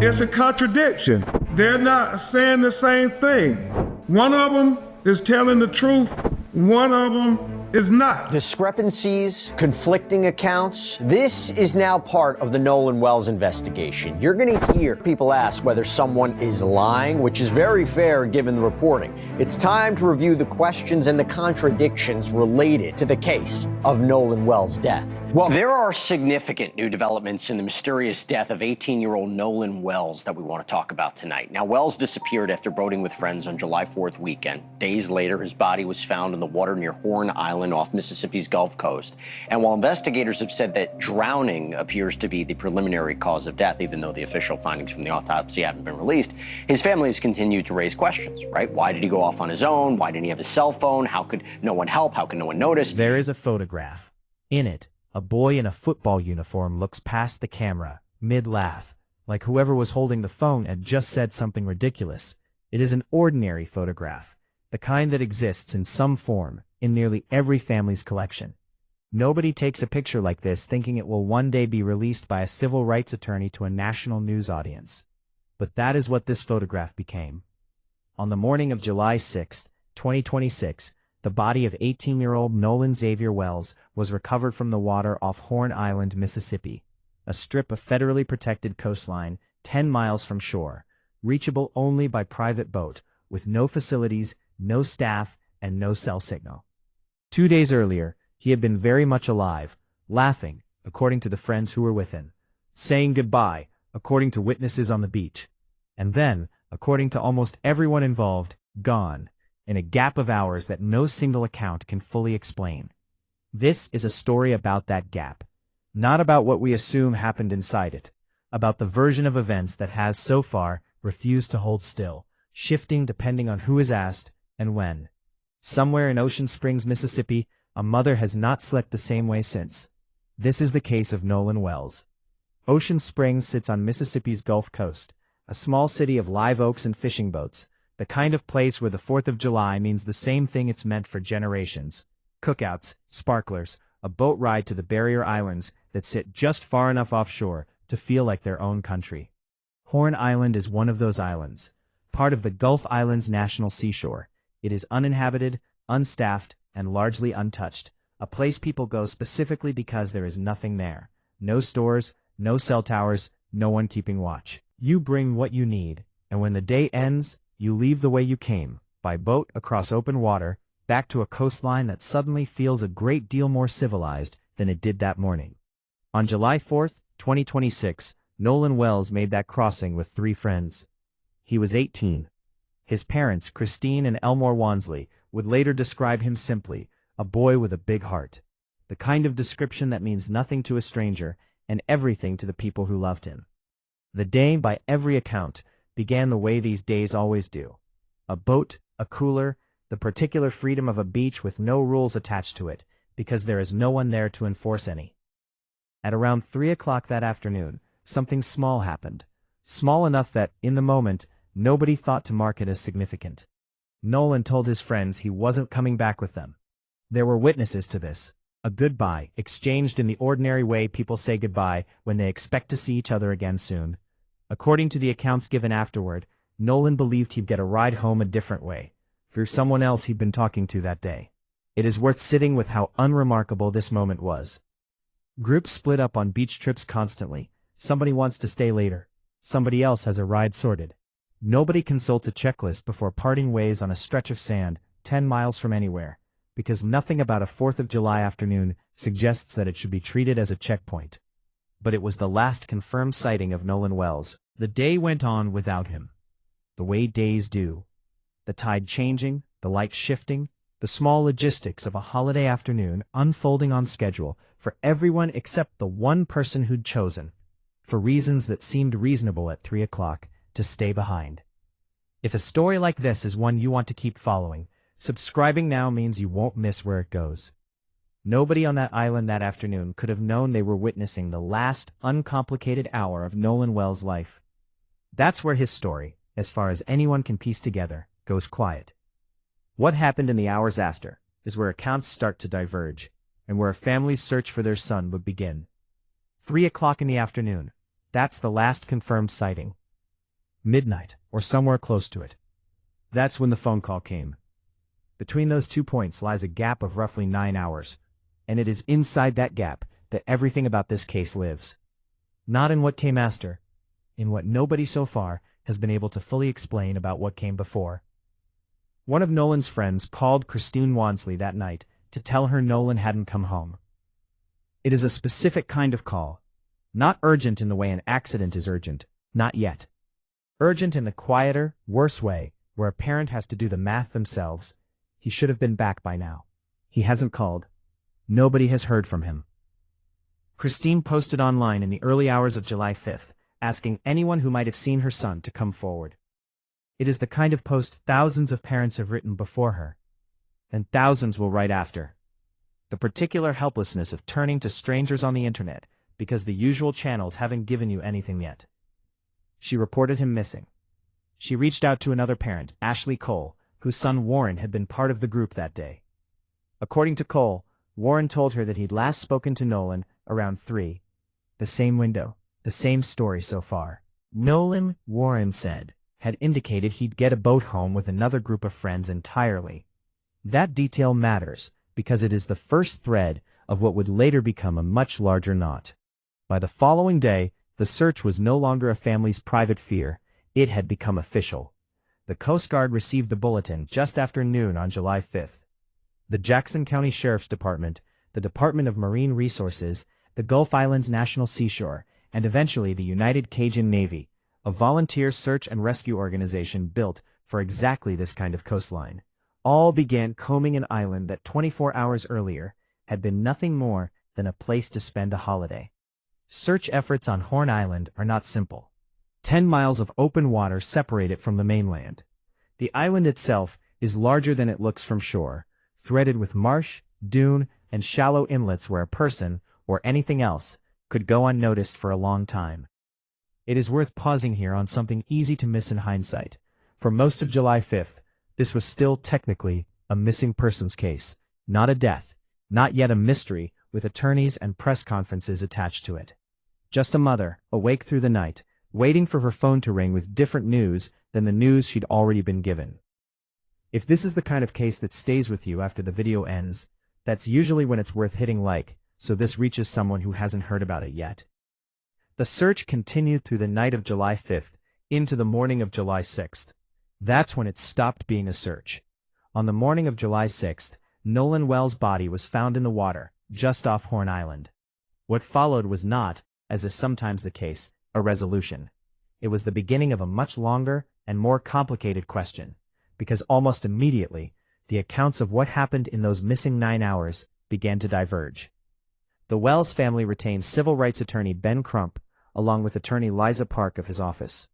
It's a contradiction. They're not saying the same thing. One of them is telling the truth, one of them is not. Discrepancies, conflicting accounts. This is now part of the Nolan Wells investigation. You're going to hear people ask whether someone is lying, which is very fair given the reporting. It's time to review the questions and the contradictions related to the case of Nolan Wells' death. Well, there are significant new developments in the mysterious death of 18-year-old Nolan Wells that we want to talk about tonight. Now, Wells disappeared after boating with friends on July 4th weekend. Days later, his body was found in the water near Horn Island off Mississippi's Gulf Coast. And while investigators have said that drowning appears to be the preliminary cause of death, even though the official findings from the autopsy haven't been released, his family has continued to raise questions, right? Why did he go off on his own? Why didn't he have a cell phone? How could no one help? How could no one notice? There is a photograph. In it, a boy in a football uniform looks past the camera, mid-laugh, like whoever was holding the phone had just said something ridiculous. It is an ordinary photograph, the kind that exists in some form in nearly every family's collection. Nobody takes a picture like this thinking it will one day be released by a civil rights attorney to a national news audience. But that is what this photograph became. On the morning of July 6, 2026, the body of 18-year-old Nolan Xavier Wells was recovered from the water off Horn Island, Mississippi, a strip of federally protected coastline 10 miles from shore, reachable only by private boat, with no facilities, no staff, and no cell signal. 2 days earlier, he had been very much alive, laughing, according to the friends who were with him, saying goodbye, according to witnesses on the beach, and then, according to almost everyone involved, gone, in a gap of hours that no single account can fully explain. This is a story about that gap, not about what we assume happened inside it, about the version of events that has so far refused to hold still, shifting depending on who is asked and when. Somewhere in Ocean Springs, Mississippi, a mother has not slept the same way since. This is the case of Nolan Wells. Ocean Springs sits on Mississippi's Gulf Coast, a small city of live oaks and fishing boats, the kind of place where the 4th of July means the same thing it's meant for generations. Cookouts, sparklers, a boat ride to the barrier islands that sit just far enough offshore to feel like their own country. Horn Island is one of those islands, part of the Gulf Islands National Seashore. It is uninhabited, unstaffed, and largely untouched, a place people go specifically because there is nothing there. No stores, no cell towers, no one keeping watch. You bring what you need, and when the day ends, you leave the way you came, by boat across open water, back to a coastline that suddenly feels a great deal more civilized than it did that morning. On July 4th, 2026, Nolan Wells made that crossing with 3 friends. He was 18. His parents, Christine and Elmore Wansley, would later describe him simply, a boy with a big heart. The kind of description that means nothing to a stranger and everything to the people who loved him. The day, by every account, began the way these days always do. A boat, a cooler, the particular freedom of a beach with no rules attached to it, because there is no one there to enforce any. At around 3 o'clock that afternoon, something small happened. Small enough that, in the moment, nobody thought to mark it as significant. Nolan told his friends he wasn't coming back with them. There were witnesses to this. A goodbye, exchanged in the ordinary way people say goodbye when they expect to see each other again soon. According to the accounts given afterward, Nolan believed he'd get a ride home a different way, through someone else he'd been talking to that day. It is worth sitting with how unremarkable this moment was. Groups split up on beach trips constantly. Somebody wants to stay later. Somebody else has a ride sorted. Nobody consults a checklist before parting ways on a stretch of sand 10 miles from anywhere, because nothing about a 4th of July afternoon suggests that it should be treated as a checkpoint. But it was the last confirmed sighting of Nolan Wells. The day went on without him, the way days do. The tide changing, the lights shifting, the small logistics of a holiday afternoon unfolding on schedule for everyone except the one person who'd chosen, for reasons that seemed reasonable at 3 o'clock, to stay behind. If a story like this is one you want to keep following, subscribing now means you won't miss where it goes. Nobody on that island that afternoon could have known they were witnessing the last uncomplicated hour of Nolan Wells' life. That's where his story, as far as anyone can piece together, goes quiet. What happened in the hours after is where accounts start to diverge, and where a family's search for their son would begin. 3 o'clock in the afternoon, that's the last confirmed sighting. midnight, or somewhere close to it. That's when the phone call came. Between those 2 points lies a gap of roughly 9 hours, and it is inside that gap that everything about this case lives. Not in what came after, in what nobody so far has been able to fully explain about what came before. One of Nolan's friends called Christine Wansley that night to tell her Nolan hadn't come home. It is a specific kind of call, not urgent in the way an accident is urgent, not yet. Urgent in the quieter, worse way, where a parent has to do the math themselves. He should have been back by now. He hasn't called. Nobody has heard from him. Christine posted online in the early hours of July 5th, asking anyone who might have seen her son to come forward. It is the kind of post thousands of parents have written before her, and thousands will write after. The particular helplessness of turning to strangers on the internet because the usual channels haven't given you anything yet. She reported him missing. She reached out to another parent, Ashley Cole, whose son Warren had been part of the group that day. According to Cole, Warren told her that he'd last spoken to Nolan around 3. The same window, the same story so far. Nolan, Warren said, had indicated he'd get a boat home with another group of friends entirely. That detail matters because it is the first thread of what would later become a much larger knot. By the following day, the search was no longer a family's private fear. It had become official. The Coast Guard received the bulletin just after noon on July 5th. The Jackson County Sheriff's Department, the Department of Marine Resources, the Gulf Islands National Seashore, and eventually the United Cajun Navy, a volunteer search and rescue organization built for exactly this kind of coastline, all began combing an island that 24 hours earlier had been nothing more than a place to spend a holiday. Search efforts on Horn Island are not simple. 10 miles of open water separate it from the mainland. The island itself is larger than it looks from shore, threaded with marsh, dune, and shallow inlets where a person, or anything else, could go unnoticed for a long time. It is worth pausing here on something easy to miss in hindsight. For most of July 5th, this was still technically a missing persons case, not a death, not yet a mystery with attorneys and press conferences attached to it. Just a mother, awake through the night, waiting for her phone to ring with different news than the news she'd already been given. If this is the kind of case that stays with you after the video ends, that's usually when it's worth hitting like, so this reaches someone who hasn't heard about it yet. The search continued through the night of July 5th into the morning of July 6th. That's when it stopped being a search. On the morning of July 6th, Nolan Wells' body was found in the water, just off Horn Island. What followed was not, as is sometimes the case, a resolution. It was the beginning of a much longer and more complicated question, because almost immediately, the accounts of what happened in those missing 9 hours began to diverge. The Wells family retained civil rights attorney Ben Crump, along with attorney Liza Park of his office.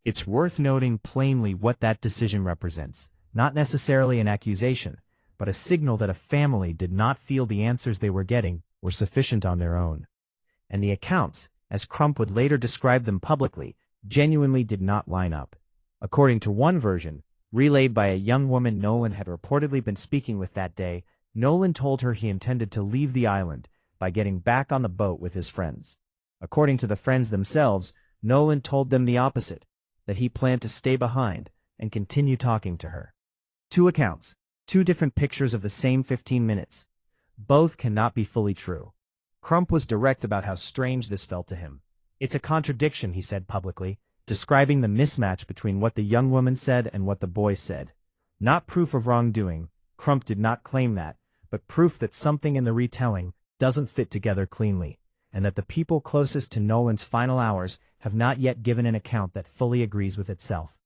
It's worth noting plainly what that decision represents, not necessarily an accusation, but a signal that a family did not feel the answers they were getting were sufficient on their own. And the accounts, as Crump would later describe them publicly, genuinely did not line up. According to one version, relayed by a young woman Nolan had reportedly been speaking with that day, Nolan told her he intended to leave the island by getting back on the boat with his friends. According to the friends themselves, Nolan told them the opposite, that he planned to stay behind and continue talking to her. Two accounts, two different pictures of the same 15 minutes. Both cannot be fully true. Crump was direct about how strange this felt to him. It's a contradiction, he said publicly, describing the mismatch between what the young woman said and what the boy said. Not proof of wrongdoing, Crump did not claim that, but proof that something in the retelling doesn't fit together cleanly, and that the people closest to Nolan's final hours have not yet given an account that fully agrees with itself.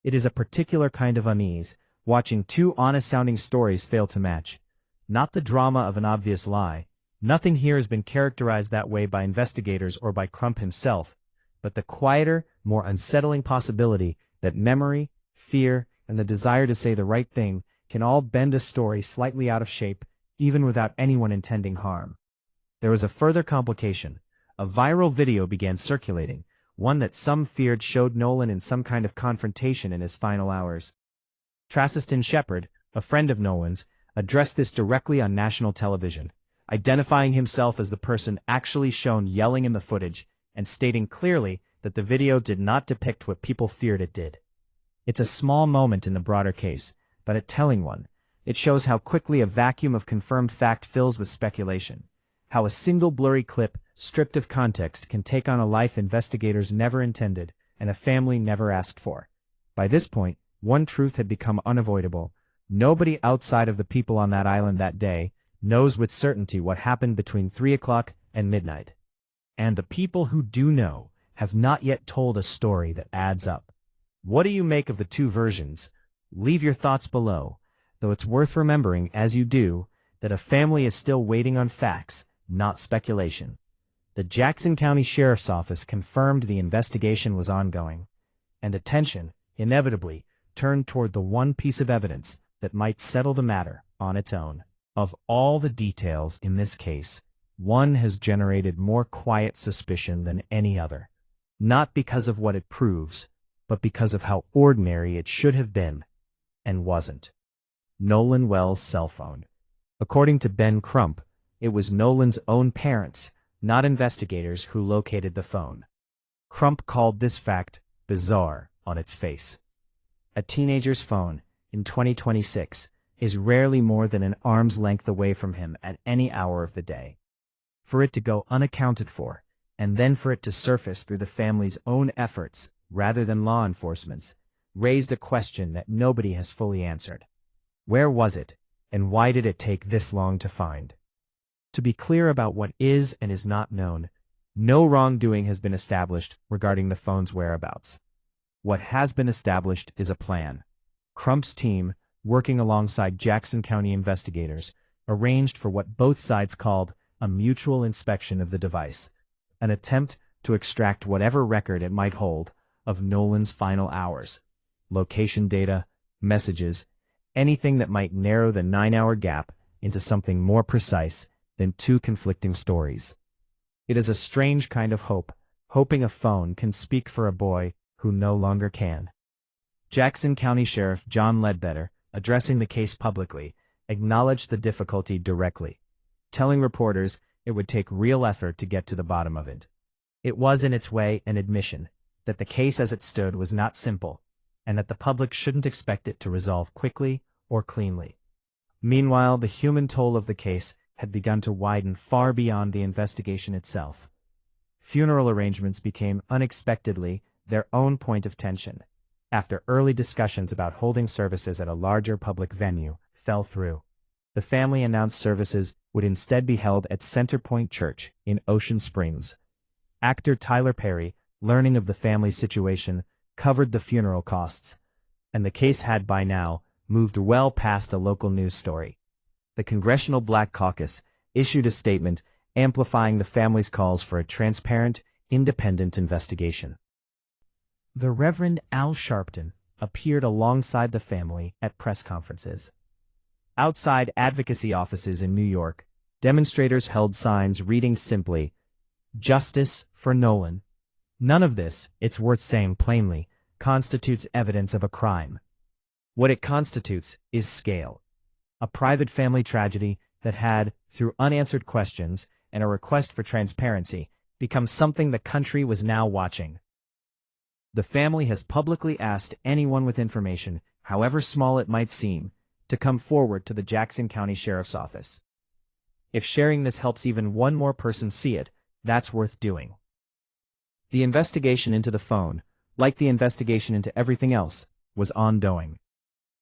It is a particular kind of unease, watching two honest-sounding stories fail to match. Not the drama of an obvious lie. Nothing here has been characterized that way by investigators or by Crump himself, but the quieter, more unsettling possibility that memory, fear, and the desire to say the right thing can all bend a story slightly out of shape, even without anyone intending harm. There was a further complication. A viral video began circulating, one that some feared showed Nolan in some kind of confrontation in his final hours. Traciston Shepard, a friend of Nolan's, addressed this directly on national television, identifying himself as the person actually shown yelling in the footage and stating clearly that the video did not depict what people feared it did. It's a small moment in the broader case, but a telling one. It shows how quickly a vacuum of confirmed fact fills with speculation, how a single blurry clip, stripped of context, can take on a life investigators never intended and a family never asked for. By this point, one truth had become unavoidable. Nobody outside of the people on that island that day knows with certainty what happened between 3 o'clock and midnight. And the people who do know have not yet told a story that adds up. What do you make of the two versions? Leave your thoughts below, though it's worth remembering as you do that a family is still waiting on facts, not speculation. The Jackson County Sheriff's Office confirmed the investigation was ongoing, and attention, inevitably, turned toward the one piece of evidence that might settle the matter on its own. Of all the details in this case, one has generated more quiet suspicion than any other. Not because of what it proves, but because of how ordinary it should have been, and wasn't. Nolan Wells' cell phone. According to Ben Crump, it was Nolan's own parents, not investigators, who located the phone. Crump called this fact bizarre on its face. A teenager's phone, in 2026, is rarely more than an arm's length away from him at any hour of the day. For it to go unaccounted for, and then for it to surface through the family's own efforts, rather than law enforcement's, raised a question that nobody has fully answered. Where was it, and why did it take this long to find? To be clear about what is and is not known, no wrongdoing has been established regarding the phone's whereabouts. What has been established is a plan. Crump's team, working alongside Jackson County investigators, arranged for what both sides called a mutual inspection of the device, an attempt to extract whatever record it might hold of Nolan's final hours, location data, messages, anything that might narrow the 9-hour gap into something more precise than two conflicting stories. It is a strange kind of hope, hoping a phone can speak for a boy who no longer can. Jackson County Sheriff John Ledbetter, addressing the case publicly, acknowledged the difficulty directly, telling reporters it would take real effort to get to the bottom of it. It was in its way an admission that the case as it stood was not simple, and that the public shouldn't expect it to resolve quickly or cleanly. Meanwhile, the human toll of the case had begun to widen far beyond the investigation itself. Funeral arrangements became unexpectedly their own point of tension, after early discussions about holding services at a larger public venue fell through. The family announced services would instead be held at Centerpoint Church in Ocean Springs. Actor Tyler Perry, learning of the family's situation, covered the funeral costs, and the case had by now moved well past a local news story. The Congressional Black Caucus issued a statement amplifying the family's calls for a transparent, independent investigation. The Reverend Al Sharpton appeared alongside the family at press conferences. Outside advocacy offices in New York, demonstrators held signs reading simply, "Justice for Nolan." None of this, it's worth saying plainly, constitutes evidence of a crime. What it constitutes is scale. A private family tragedy that had, through unanswered questions and a request for transparency, become something the country was now watching. The family has publicly asked anyone with information, however small it might seem, to come forward to the Jackson County Sheriff's Office. If sharing this helps even one more person see it, that's worth doing. The investigation into the phone, like the investigation into everything else, was ongoing.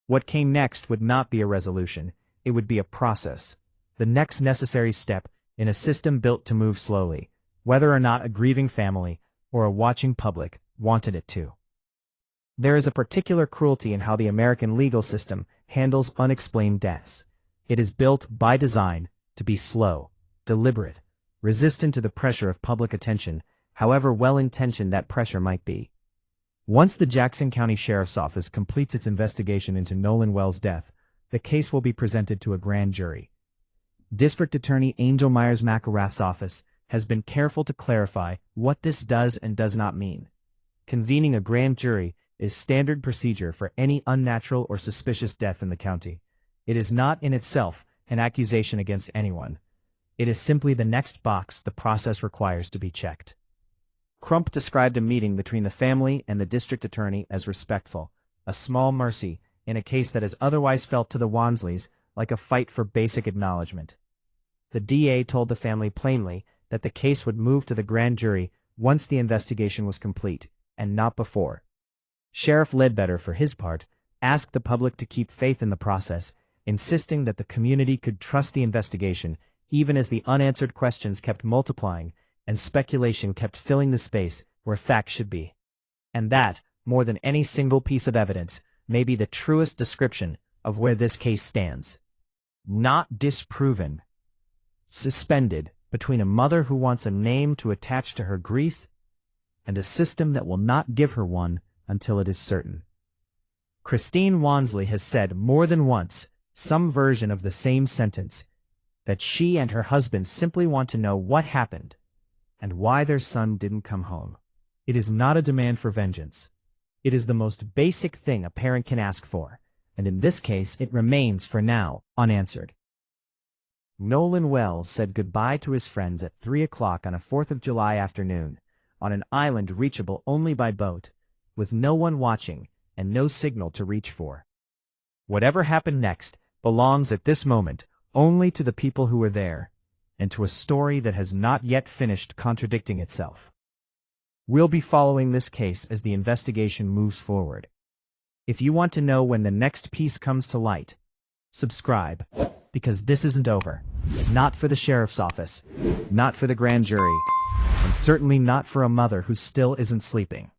What came next would not be a resolution, it would be a process, the next necessary step in a system built to move slowly, whether or not a grieving family or a watching public wanted it to. There is a particular cruelty in how the American legal system handles unexplained deaths. It is built by design to be slow, deliberate, resistant to the pressure of public attention, however well-intentioned that pressure might be. Once the Jackson County Sheriff's Office completes its investigation into Nolan Wells' death, the case will be presented to a grand jury. District Attorney Angel Myers-McElrath's office has been careful to clarify what this does and does not mean. Convening a grand jury is standard procedure for any unnatural or suspicious death in the county. It is not in itself an accusation against anyone. It is simply the next box the process requires to be checked. Crump described a meeting between the family and the district attorney as respectful, a small mercy in a case that has otherwise felt to the Wansleys like a fight for basic acknowledgement. The DA told the family plainly that the case would move to the grand jury once the investigation was complete, and not before. Sheriff Ledbetter, for his part, asked the public to keep faith in the process, insisting that the community could trust the investigation even as the unanswered questions kept multiplying and speculation kept filling the space where facts should be. And that, more than any single piece of evidence, may be the truest description of where this case stands. Not disproven. Suspended between a mother who wants a name to attach to her grief and a system that will not give her one until it is certain. Christine Wansley has said more than once some version of the same sentence, that she and her husband simply want to know what happened and why their son didn't come home. It is not a demand for vengeance. It is the most basic thing a parent can ask for, and in this case it remains, for now, unanswered. Nolan Wells said goodbye to his friends at 3 o'clock on a 4th of July afternoon, on an island reachable only by boat, with no one watching and no signal to reach for. Whatever happened next belongs at this moment only to the people who were there, and to a story that has not yet finished contradicting itself. We'll be following this case as the investigation moves forward. If you want to know when the next piece comes to light, subscribe, because this isn't over. Not for the sheriff's office, not for the grand jury, and certainly not for a mother who still isn't sleeping.